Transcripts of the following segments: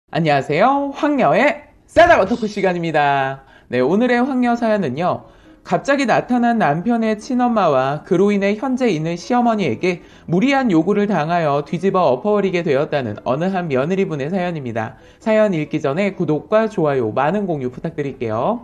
안녕하세요. 황녀의 싸다고 토크 시간입니다. 네, 오늘의 황녀 사연은요. 갑자기 나타난 남편의 친엄마와 그로 인해 현재 있는 시어머니에게 무리한 요구를 당하여 뒤집어 엎어버리게 되었다는 어느 한 며느리분의 사연입니다. 사연 읽기 전에 구독과 좋아요, 많은 공유 부탁드릴게요.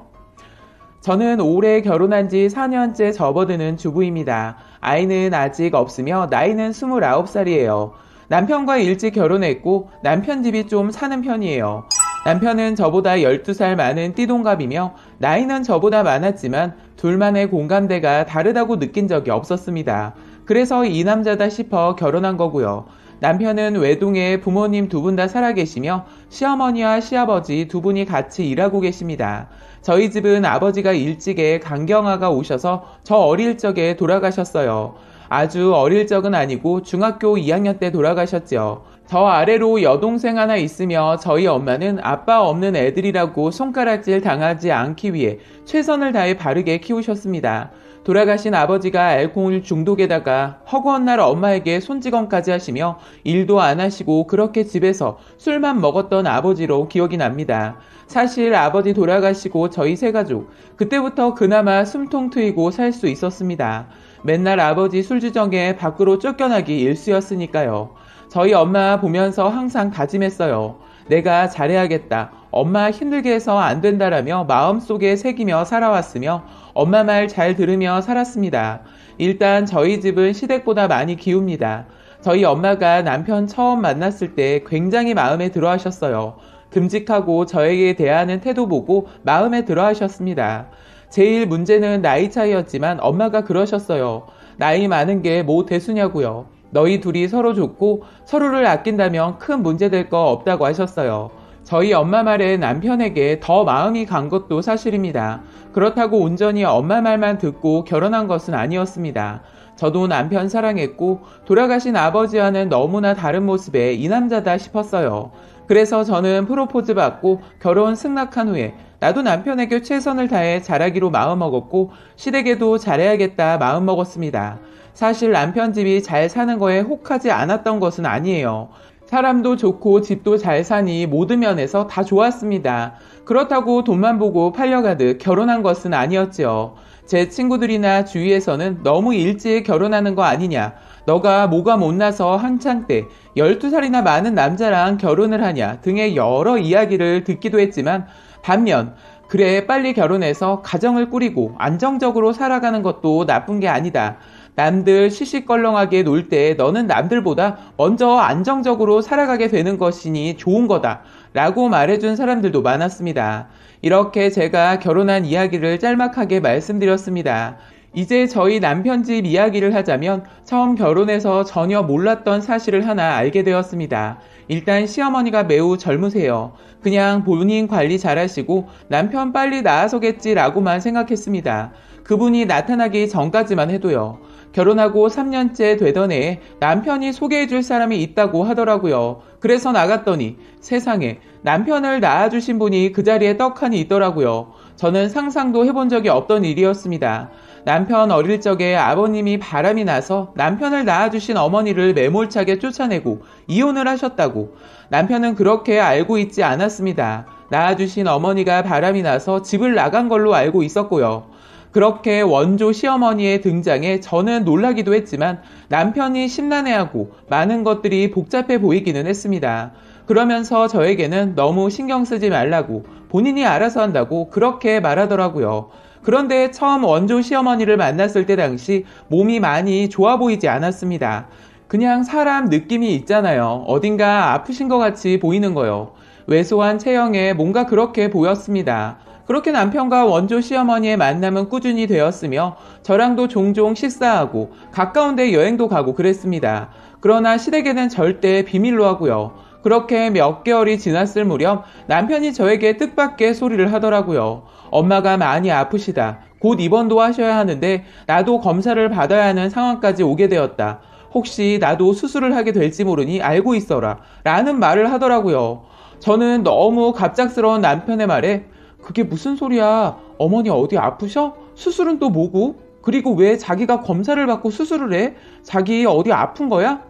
저는 올해 결혼한 지 4년째 접어드는 주부입니다. 아이는 아직 없으며 나이는 29살이에요. 남편과 일찍 결혼했고 남편 집이 좀 사는 편이에요. 남편은 저보다 12살 많은 띠동갑이며 나이는 저보다 많았지만 둘만의 공감대가 다르다고 느낀 적이 없었습니다. 그래서 이 남자다 싶어 결혼한 거고요. 남편은 외동에 부모님 두 분 다 살아계시며 시어머니와 시아버지 두 분이 같이 일하고 계십니다. 저희 집은 아버지가 일찍에 간경화가 오셔서 저 어릴 적에 돌아가셨어요. 아주 어릴 적은 아니고 중학교 2학년 때 돌아가셨죠. 저 아래로 여동생 하나 있으며 저희 엄마는 아빠 없는 애들이라고 손가락질 당하지 않기 위해 최선을 다해 바르게 키우셨습니다. 돌아가신 아버지가 알코올 중독에다가 허구한 날 엄마에게 손찌검까지 하시며 일도 안 하시고 그렇게 집에서 술만 먹었던 아버지로 기억이 납니다. 사실 아버지 돌아가시고 저희 세 가족 그때부터 그나마 숨통 트이고 살 수 있었습니다. 맨날 아버지 술주정에 밖으로 쫓겨나기 일쑤였으니까요. 저희 엄마 보면서 항상 다짐했어요. 내가 잘해야겠다. 엄마 힘들게 해서 안 된다라며 마음속에 새기며 살아왔으며 엄마 말 잘 들으며 살았습니다. 일단 저희 집은 시댁보다 많이 기웁니다. 저희 엄마가 남편 처음 만났을 때 굉장히 마음에 들어 하셨어요. 듬직하고 저에게 대하는 태도 보고 마음에 들어 하셨습니다. 제일 문제는 나이 차이였지만 엄마가 그러셨어요. 나이 많은 게 뭐 대수냐고요. 너희 둘이 서로 좋고 서로를 아낀다면 큰 문제 될 거 없다고 하셨어요. 저희 엄마 말에 남편에게 더 마음이 간 것도 사실입니다. 그렇다고 온전히 엄마 말만 듣고 결혼한 것은 아니었습니다. 저도 남편 사랑했고 돌아가신 아버지와는 너무나 다른 모습의 이 남자다 싶었어요. 그래서 저는 프로포즈 받고 결혼 승낙한 후에 나도 남편에게 최선을 다해 잘하기로 마음먹었고 시댁에도 잘해야겠다 마음먹었습니다. 사실 남편 집이 잘 사는 거에 혹하지 않았던 것은 아니에요. 사람도 좋고 집도 잘 사니 모든 면에서 다 좋았습니다. 그렇다고 돈만 보고 팔려가듯 결혼한 것은 아니었죠. 제 친구들이나 주위에서는 너무 일찍 결혼하는 거 아니냐, 너가 뭐가 못나서 한창 때 12살이나 많은 남자랑 결혼을 하냐 등의 여러 이야기를 듣기도 했지만 반면 그래 빨리 결혼해서 가정을 꾸리고 안정적으로 살아가는 것도 나쁜 게 아니다. 남들 시시껄렁하게 놀 때 너는 남들보다 먼저 안정적으로 살아가게 되는 것이니 좋은 거다 라고 말해준 사람들도 많았습니다. 이렇게 제가 결혼한 이야기를 짤막하게 말씀드렸습니다. 이제 저희 남편 집 이야기를 하자면 처음 결혼해서 전혀 몰랐던 사실을 하나 알게 되었습니다. 일단 시어머니가 매우 젊으세요. 그냥 본인 관리 잘하시고 남편 빨리 나아서겠지라고만 생각했습니다. 그분이 나타나기 전까지만 해도요. 결혼하고 3년째 되던 해에 남편이 소개해줄 사람이 있다고 하더라고요. 그래서 나갔더니 세상에 남편을 낳아주신 분이 그 자리에 떡하니 있더라고요. 저는 상상도 해본 적이 없던 일이었습니다. 남편 어릴 적에 아버님이 바람이 나서 남편을 낳아주신 어머니를 매몰차게 쫓아내고 이혼을 하셨다고. 남편은 그렇게 알고 있지 않았습니다. 낳아주신 어머니가 바람이 나서 집을 나간 걸로 알고 있었고요. 그렇게 원조 시어머니의 등장에 저는 놀라기도 했지만 남편이 심란해하고 많은 것들이 복잡해 보이기는 했습니다. 그러면서 저에게는 너무 신경 쓰지 말라고 본인이 알아서 한다고 그렇게 말하더라고요. 그런데 처음 원조 시어머니를 만났을 때 당시 몸이 많이 좋아 보이지 않았습니다. 그냥 사람 느낌이 있잖아요. 어딘가 아프신 것 같이 보이는 거요. 왜소한 체형에 뭔가 그렇게 보였습니다. 그렇게 남편과 원조 시어머니의 만남은 꾸준히 되었으며 저랑도 종종 식사하고 가까운 데 여행도 가고 그랬습니다. 그러나 시댁에는 절대 비밀로 하고요. 그렇게 몇 개월이 지났을 무렵 남편이 저에게 뜻밖의 소리를 하더라고요. 엄마가 많이 아프시다. 곧 입원도 하셔야 하는데 나도 검사를 받아야 하는 상황까지 오게 되었다. 혹시 나도 수술을 하게 될지 모르니 알고 있어라. 라는 말을 하더라고요. 저는 너무 갑작스러운 남편의 말에 그게 무슨 소리야? 어머니 어디 아프셔? 수술은 또 뭐고? 그리고 왜 자기가 검사를 받고 수술을 해? 자기 어디 아픈 거야?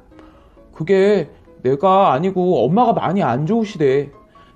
그게 내가 아니고 엄마가 많이 안 좋으시대.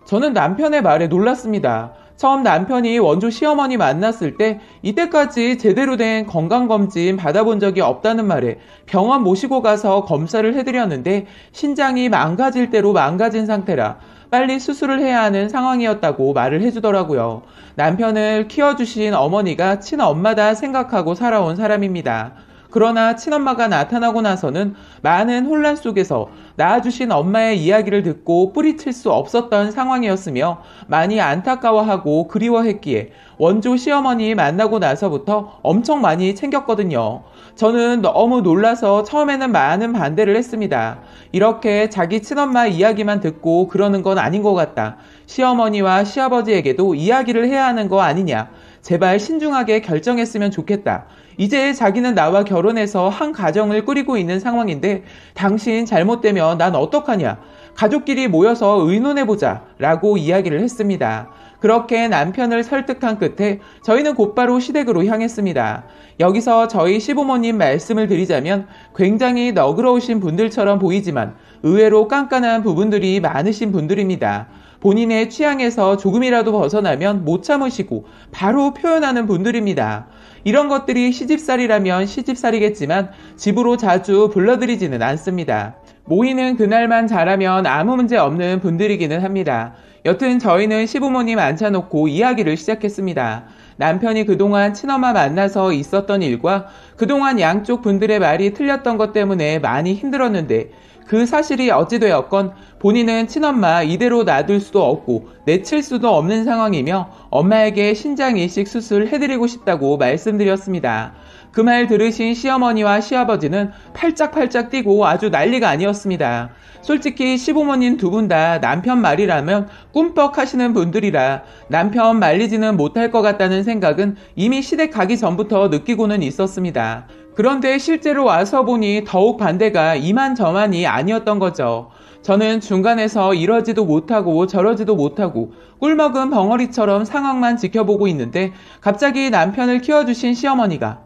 저는 남편의 말에 놀랐습니다. 처음 남편이 원조 시어머니 만났을 때 이때까지 제대로 된 건강검진 받아본 적이 없다는 말에 병원 모시고 가서 검사를 해드렸는데 신장이 망가질 대로 망가진 상태라 빨리 수술을 해야 하는 상황이었다고 말을 해주더라고요. 남편을 키워주신 어머니가 친엄마다 생각하고 살아온 사람입니다. 그러나 친엄마가 나타나고 나서는 많은 혼란 속에서 낳아주신 엄마의 이야기를 듣고 뿌리칠 수 없었던 상황이었으며 많이 안타까워하고 그리워했기에 원조 시어머니 만나고 나서부터 엄청 많이 챙겼거든요. 저는 너무 놀라서 처음에는 많은 반대를 했습니다. 이렇게 자기 친엄마 이야기만 듣고 그러는 건 아닌 것 같다. 시어머니와 시아버지에게도 이야기를 해야 하는 거 아니냐. 제발 신중하게 결정했으면 좋겠다. 이제 자기는 나와 결혼해서 한 가정을 꾸리고 있는 상황인데 당신 잘못되면 난 어떡하냐. 가족끼리 모여서 의논해보자 라고 이야기를 했습니다. 그렇게 남편을 설득한 끝에 저희는 곧바로 시댁으로 향했습니다. 여기서 저희 시부모님 말씀을 드리자면 굉장히 너그러우신 분들처럼 보이지만 의외로 깐깐한 부분들이 많으신 분들입니다. 본인의 취향에서 조금이라도 벗어나면 못 참으시고 바로 표현하는 분들입니다. 이런 것들이 시집살이라면 시집살이겠지만 집으로 자주 불러들이지는 않습니다. 모이는 그날만 잘하면 아무 문제 없는 분들이기는 합니다. 여튼 저희는 시부모님 앉혀놓고 이야기를 시작했습니다. 남편이 그동안 친엄마 만나서 있었던 일과 그동안 양쪽 분들의 말이 틀렸던 것 때문에 많이 힘들었는데 그 사실이 어찌되었건 본인은 친엄마 이대로 놔둘 수도 없고 내칠 수도 없는 상황이며 엄마에게 신장이식 수술 해드리고 싶다고 말씀드렸습니다. 그 말 들으신 시어머니와 시아버지는 팔짝팔짝 뛰고 아주 난리가 아니었습니다. 솔직히 시부모님 두 분 다 남편 말이라면 꿈뻑 하시는 분들이라 남편 말리지는 못할 것 같다는 생각은 이미 시댁 가기 전부터 느끼고는 있었습니다. 그런데 실제로 와서 보니 더욱 반대가 이만저만이 아니었던 거죠. 저는 중간에서 이러지도 못하고 저러지도 못하고 꿀먹은 벙어리처럼 상황만 지켜보고 있는데 갑자기 남편을 키워주신 시어머니가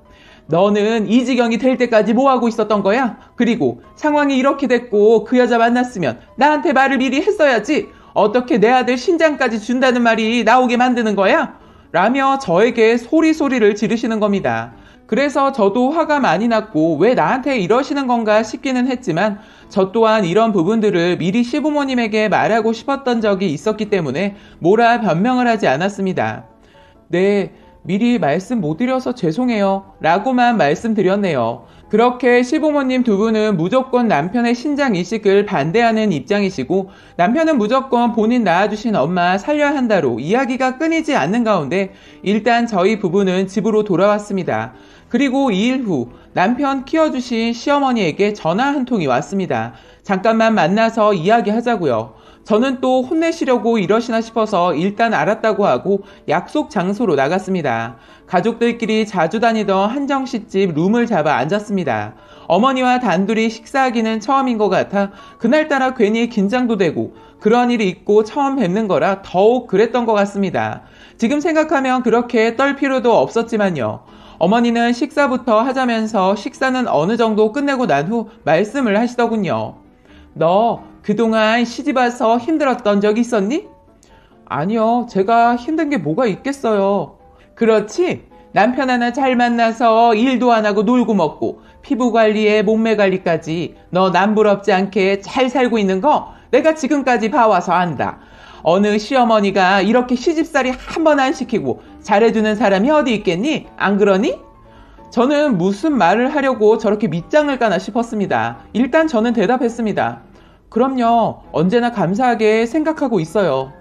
너는 이 지경이 될 때까지 뭐하고 있었던 거야? 그리고 상황이 이렇게 됐고 그 여자 만났으면 나한테 말을 미리 했어야지. 어떻게 내 아들 신장까지 준다는 말이 나오게 만드는 거야? 라며 저에게 소리를 지르시는 겁니다. 그래서 저도 화가 많이 났고 왜 나한테 이러시는 건가 싶기는 했지만 저 또한 이런 부분들을 미리 시부모님에게 말하고 싶었던 적이 있었기 때문에 뭐라 변명을 하지 않았습니다. 네, 미리 말씀 못 드려서 죄송해요 라고만 말씀드렸네요. 그렇게 시부모님 두 분은 무조건 남편의 신장 이식을 반대하는 입장이시고 남편은 무조건 본인 낳아주신 엄마 살려야 한다로 이야기가 끊이지 않는 가운데 일단 저희 부부는 집으로 돌아왔습니다. 그리고 2일 후 남편 키워주신 시어머니에게 전화 한 통이 왔습니다. 잠깐만 만나서 이야기하자고요. 저는 또 혼내시려고 이러시나 싶어서 일단 알았다고 하고 약속 장소로 나갔습니다. 가족들끼리 자주 다니던 한정식집 룸을 잡아 앉았습니다. 어머니와 단둘이 식사하기는 처음인 것 같아 그날따라 괜히 긴장도 되고 그런 일이 있고 처음 뵙는 거라 더욱 그랬던 것 같습니다. 지금 생각하면 그렇게 떨 필요도 없었지만요. 어머니는 식사부터 하자면서 식사는 어느 정도 끝내고 난 후 말씀을 하시더군요. 너 그동안 시집와서 힘들었던 적 있었니? 아니요, 제가 힘든 게 뭐가 있겠어요. 그렇지? 남편 하나 잘 만나서 일도 안 하고 놀고 먹고 피부 관리에 몸매 관리까지 너 남부럽지 않게 잘 살고 있는 거 내가 지금까지 봐와서 안다. 어느 시어머니가 이렇게 시집살이 한 번 안 시키고 잘해주는 사람이 어디 있겠니? 안 그러니? 저는 무슨 말을 하려고 저렇게 밑장을 까나 싶었습니다. 일단 저는 대답했습니다. 그럼요. 언제나 감사하게 생각하고 있어요.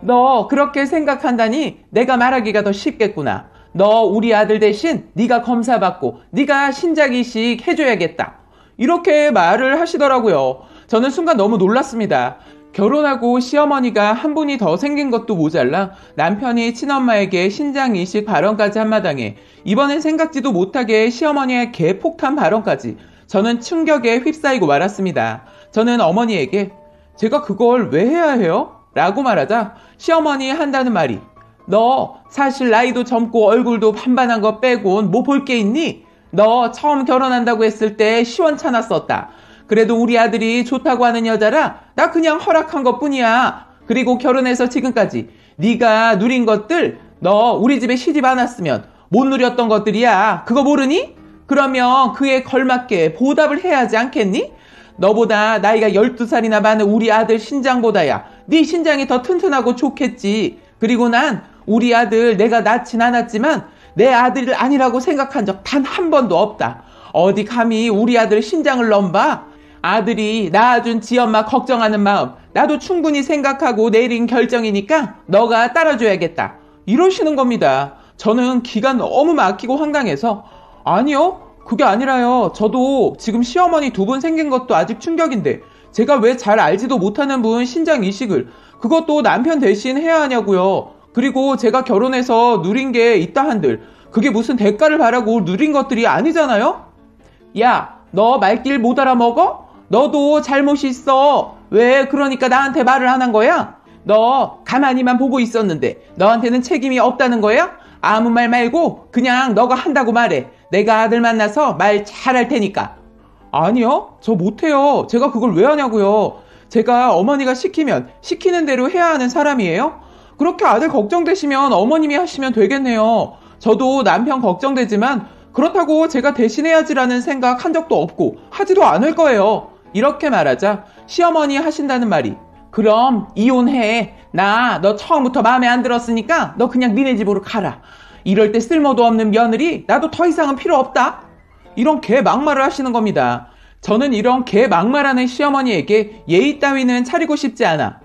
너 그렇게 생각한다니 내가 말하기가 더 쉽겠구나. 너 우리 아들 대신 네가 검사받고 네가 신장이식 해줘야겠다. 이렇게 말을 하시더라고요. 저는 순간 너무 놀랐습니다. 결혼하고 시어머니가 한 분이 더 생긴 것도 모자라 남편이 친엄마에게 신장이식 발언까지 한마당에 이번엔 생각지도 못하게 시어머니의 개폭탄 발언까지 저는 충격에 휩싸이고 말았습니다. 저는 어머니에게 제가 그걸 왜 해야 해요? 라고 말하자 시어머니 한다는 말이 너 사실 나이도 젊고 얼굴도 반반한 거 빼곤 뭐 볼 게 있니? 너 처음 결혼한다고 했을 때 시원찮았었다. 그래도 우리 아들이 좋다고 하는 여자라 나 그냥 허락한 것뿐이야. 그리고 결혼해서 지금까지 네가 누린 것들 너 우리 집에 시집 안 왔으면 못 누렸던 것들이야. 그거 모르니? 그러면 그에 걸맞게 보답을 해야 하지 않겠니? 너보다 나이가 12살이나 많은 우리 아들 신장보다야 네 신장이 더 튼튼하고 좋겠지. 그리고 난 우리 아들 내가 낳진 않았지만 내 아들을 아니라고 생각한 적 단 한 번도 없다. 어디 감히 우리 아들 신장을 넘봐? 아들이 낳아준 지엄마 걱정하는 마음 나도 충분히 생각하고 내린 결정이니까 너가 따라줘야겠다. 이러시는 겁니다. 저는 기가 너무 막히고 황당해서 아니요. 그게 아니라요. 저도 지금 시어머니 2분 생긴 것도 아직 충격인데 제가 왜 잘 알지도 못하는 분 신장 이식을 그것도 남편 대신 해야 하냐고요. 그리고 제가 결혼해서 누린 게 있다 한들 그게 무슨 대가를 바라고 누린 것들이 아니잖아요? 야, 너 말길 못 알아먹어? 너도 잘못이 있어. 왜 그러니까 나한테 말을 안 한 거야? 너 가만히만 보고 있었는데 너한테는 책임이 없다는 거야? 아무 말 말고 그냥 너가 한다고 말해. 내가 아들 만나서 말 잘할 테니까. 아니요, 저 못해요. 제가 그걸 왜 하냐고요. 제가 어머니가 시키면 시키는 대로 해야 하는 사람이에요? 그렇게 아들 걱정되시면 어머님이 하시면 되겠네요. 저도 남편 걱정되지만 그렇다고 제가 대신해야지라는 생각 한 적도 없고 하지도 않을 거예요. 이렇게 말하자 시어머니 하신다는 말이 그럼 이혼해. 나 너 처음부터 마음에 안 들었으니까 너 그냥 니네 집으로 가라. 이럴 때 쓸모도 없는 며느리 나도 더 이상은 필요 없다. 이런 개 막말을 하시는 겁니다. 저는 이런 개 막말하는 시어머니에게 예의 따위는 차리고 싶지 않아.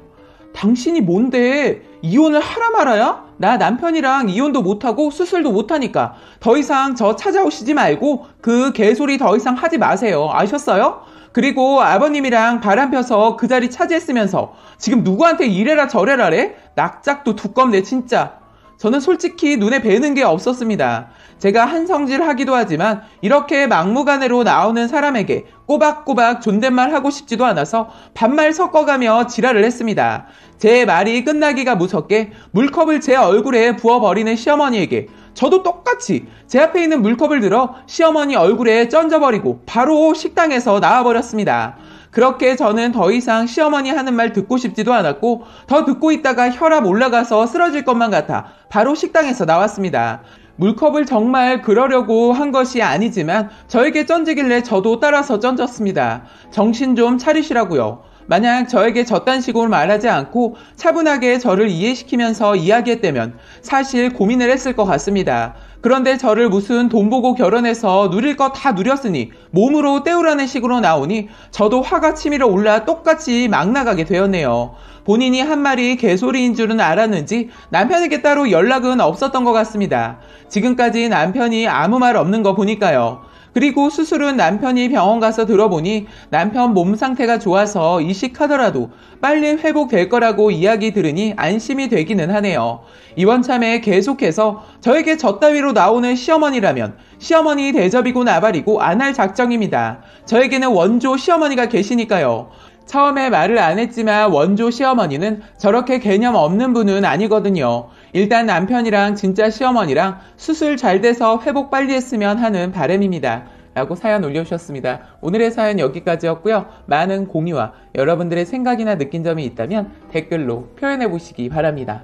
당신이 뭔데 이혼을 하라 말아야? 나 남편이랑 이혼도 못하고 수술도 못하니까 더 이상 저 찾아오시지 말고 그 개소리 더 이상 하지 마세요. 아셨어요? 그리고 아버님이랑 바람 펴서 그 자리 차지했으면서 지금 누구한테 이래라 저래라래? 낙작도 두껍네 진짜. 저는 솔직히 눈에 뵈는 게 없었습니다. 제가 한성질 하기도 하지만 이렇게 막무가내로 나오는 사람에게 꼬박꼬박 존댓말 하고 싶지도 않아서 반말 섞어가며 지랄을 했습니다. 제 말이 끝나기가 무섭게 물컵을 제 얼굴에 부어버리는 시어머니에게 저도 똑같이 제 앞에 있는 물컵을 들어 시어머니 얼굴에 던져버리고 바로 식당에서 나와버렸습니다. 그렇게 저는 더 이상 시어머니 하는 말 듣고 싶지도 않았고 더 듣고 있다가 혈압 올라가서 쓰러질 것만 같아 바로 식당에서 나왔습니다. 물컵을 정말 그러려고 한 것이 아니지만 저에게 던지길래 저도 따라서 던졌습니다. 정신 좀 차리시라고요. 만약 저에게 저딴 식으로 말하지 않고 차분하게 저를 이해시키면서 이야기했다면 사실 고민을 했을 것 같습니다. 그런데 저를 무슨 돈 보고 결혼해서 누릴 거 다 누렸으니 몸으로 때우라는 식으로 나오니 저도 화가 치밀어 올라 똑같이 막 나가게 되었네요. 본인이 한 말이 개소리인 줄은 알았는지 남편에게 따로 연락은 없었던 것 같습니다. 지금까지 남편이 아무 말 없는 거 보니까요. 그리고 수술은 남편이 병원 가서 들어보니 남편 몸 상태가 좋아서 이식하더라도 빨리 회복될 거라고 이야기 들으니 안심이 되기는 하네요. 이번 참에 계속해서 저에게 저 따위로 나오는 시어머니라면 시어머니 대접이고 나발이고 안 할 작정입니다. 저에게는 원조 시어머니가 계시니까요. 처음에 말을 안 했지만 원조 시어머니는 저렇게 개념 없는 분은 아니거든요. 일단 남편이랑 진짜 시어머니랑 수술 잘 돼서 회복 빨리 했으면 하는 바람입니다. 라고 사연 올려주셨습니다. 오늘의 사연 여기까지였고요. 많은 공유와 여러분들의 생각이나 느낀 점이 있다면 댓글로 표현해 보시기 바랍니다.